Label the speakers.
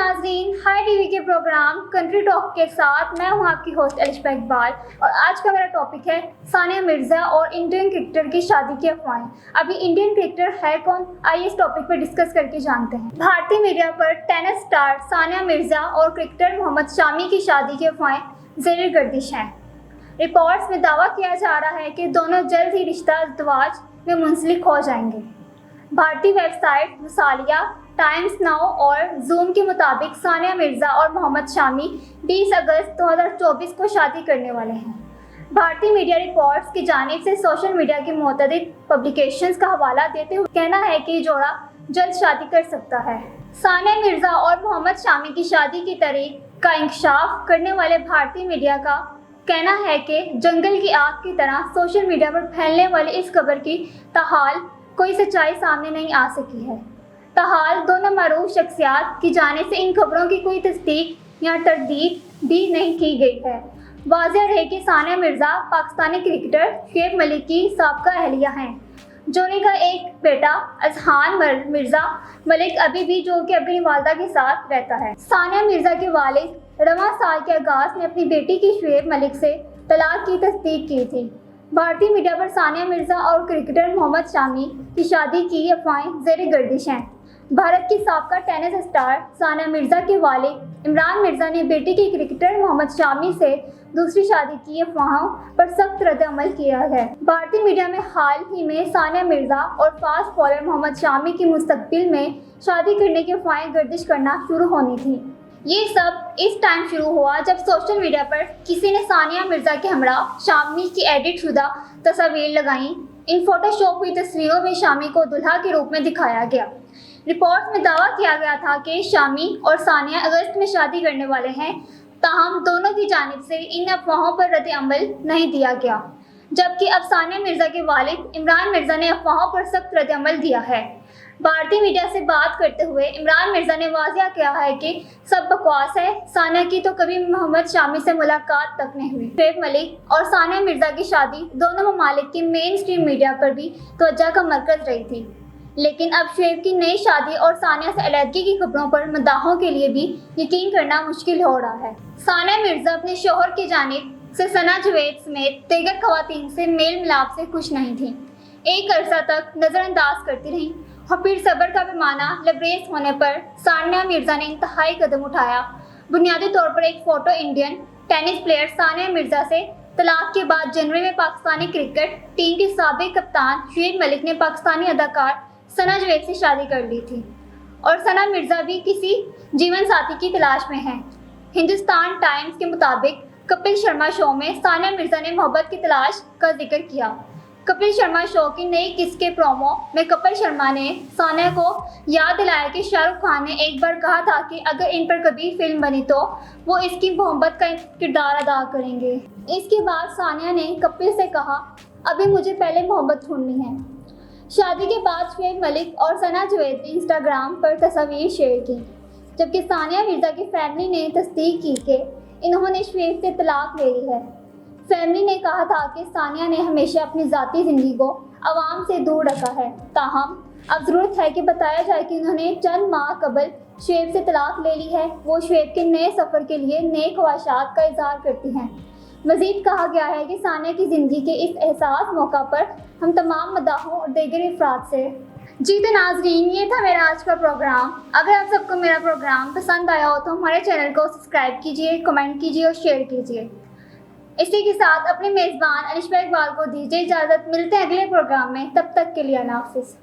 Speaker 1: नाज़रीन, high TV के programme country talk के साथ मैं हूं आपकी होस्ट अलिशा इकबाल और आज का मेरा टॉपिक है सानिया मिर्ज़ा और इंडियन क्रिकेटर की शादी की अफवाहें। अभी इंडियन क्रिकेटर है कौन, आइए इस टॉपिक पर डिस्कस करके जानते हैं। भारतीय मीडिया पर टेनिस स्टार सानिया मिर्ज़ा और क्रिकेटर मोहम्मद शामी की शादी की अफवाहें ज़ेर गर्दिश हैं। रिपोर्ट्स में दावा किया जा रहा है कि दोनों जल्द ही रिश्ता इज़्दिवाज में मुंसलिक हो जाएंगे। भारतीय वेबसाइट मुसालिया, टाइम्स नाउ और जूम के मुताबिक सानिया मिर्ज़ा और मोहम्मद शामी 20 अगस्त 2024 को शादी करने वाले हैं। भारतीय मीडिया रिपोर्ट्स की जानिब से सोशल मीडिया की मुतअद्दिद पब्लिकेशंस का हवाला देते हुए कहना है कि जोड़ा जल्द शादी कर सकता है। सानिया मिर्ज़ा और मोहम्मद शामी की शादी की तारीख का इंकशाफ करने वाले भारतीय मीडिया का कहना है कि जंगल की आग की तरह सोशल मीडिया पर फैलने वाली इस खबर की ताहाल कोई सच्चाई सामने नहीं आ सकी है। ताहाल दोनों मरूफ शख्सियात की जाने से इन खबरों की कोई तस्दीक या तरदीद भी नहीं की गई है। वाज़ेह रहे कि सानिया मिर्ज़ा पाकिस्तानी क्रिकेटर शुएब मलिक की साबका अहलिया हैं। जोनी का एक बेटा अजहान मिर्ज़ा मलिक अभी भी जो कि अपनी वालदा के साथ रहता है। सानिया मिर्ज़ा के वालिद रवां साल के आगाज़ में अपनी बेटी की शुएब मलिक से तलाक की तस्दीक की थी। भारतीय मीडिया पर सानिया मिर्ज़ा और क्रिकेटर मोहम्मद शामी की शादी की अफवाहें ज़ेर गर्दिश हैं। भारत की साबका टेनिस स्टार सानिया मिर्ज़ा के वालिद इमरान मिर्ज़ा ने बेटी के क्रिकेटर मोहम्मद शामी से दूसरी शादी की अफवाहों पर सख्त रद्द-ए-अमल किया है। भारतीय मीडिया में हाल ही में सानिया मिर्ज़ा और फास्ट बॉलर मोहम्मद शामी की मुस्तकबिल में शादी करने की अफवाहें गर्दिश करना शुरू होनी थी। ये सब इस टाइम शुरू हुआ जब सोशल मीडिया पर किसी ने सानिया मिर्ज़ा के हमरा शामी की एडिट शुदा तस्वीर लगाई। इन फोटोशॉप हुई तस्वीरों में शामी को दुल्हा के रूप में दिखाया गया। रिपोर्ट में दावा किया गया था कि शामी और सानिया अगस्त में शादी करने वाले हैं, ताहम दोनों की जानिब से इन अफवाहों पर रद्द-ए-अमल नहीं दिया गया, जबकि अब सानिया मिर्ज़ा के वालिद इमरान मिर्ज़ा ने अफवाहों पर सख्त रद्द-ए-अमल दिया है। भारतीय मीडिया से बात करते हुए इमरान मिर्ज़ा ने वाज़ेह किया है कि सब बकवास है, सानिया की तो कभी मोहम्मद शामी से मुलाकात तक नहीं हुई। शुएब मलिक और सानिया मिर्ज़ा की शादी दोनों ममालिक की मेन स्ट्रीम मीडिया पर भी तवज्जो का मरकज़ रही थी, लेकिन अब शुएब की नई शादी और सानिया से अलहदगी की खबरों पर मदाहों के लिए भी यकीन करना मुश्किल हो रहा है। सानिया मिर्ज़ा अपने शौहर की जानिब से सना जवेद समेत दीगर खवातीन से मेल मिलाप से खुश नहीं थी। एक अरसा तक नज़रअंदाज करती रही और फिर सब्र का पैमाना लबरेज होने पर सानिया मिर्ज़ा ने इंतहाई कदम उठाया। बुनियादी तौर पर एक photo Indian tennis player Sania Mirza से तलाक के बाद जनवरी में पाकिस्तानी क्रिकेट टीम के साबिक कप्तान शुएब मलिक ने पाकिस्तानी अदाकार सना जवेद से शादी कर ली थी और सना मिर्ज़ा भी किसी जीवन साथी की तलाश में हैं। हिंदुस्तान टाइम्स के मुताबिक कपिल शर्मा शो में सानिया मिर्ज़ा ने मोहब्बत की तलाश का जिक्र किया। कपिल शर्मा शो की नई किस के प्रोमो में कपिल शर्मा ने सानिया को याद दिलाया कि शाहरुख खान ने एक बार कहा था कि अगर इन पर कभी फिल्म बनी तो वो इसकी मोहब्बत का किरदार अदा करेंगे। इसके बाद सानिया ने कपिल से कहा, अभी मुझे पहले मोहब्बत ढूंढनी है। शादी के बाद शुएब मलिक और सना जवेद ने इंस्टाग्राम पर तस्वीर शेयर की, जबकि सानिया मिर्ज़ा की फैमिली ने तस्दीक की कि इन्होंने शुएब से तलाक ले ली है। फैमिली ने कहा था कि सानिया ने हमेशा अपनी ज़ाती ज़िंदगी को आवाम से दूर रखा है, ताहम अब ज़रूरत है कि बताया जाए कि उन्होंने चंद माह कबल शुएब से तलाक ले ली है। वो शुएब के नए सफ़र के लिए नए ख्वाहिशात का इज़हार करती हैं। मज़ीद कहा गया है कि सानिया की ज़िंदगी के इस एहसास मौका पर हम तमाम मदाहों और दीगर अफराद से। जी तो नाज़रीन, ये था मेरा आज का प्रोग्राम। अगर आप सबको मेरा प्रोग्राम पसंद आया हो तो हमारे चैनल को सब्सक्राइब कीजिए, कमेंट कीजिए और शेयर कीजिए। इसी के साथ अपने मेज़बान अलिशा इकबाल को दीजिए इजाज़त। मिलते हैं अगले प्रोग्राम में, तब तक के लिए अल्लाह हाफ़िज़।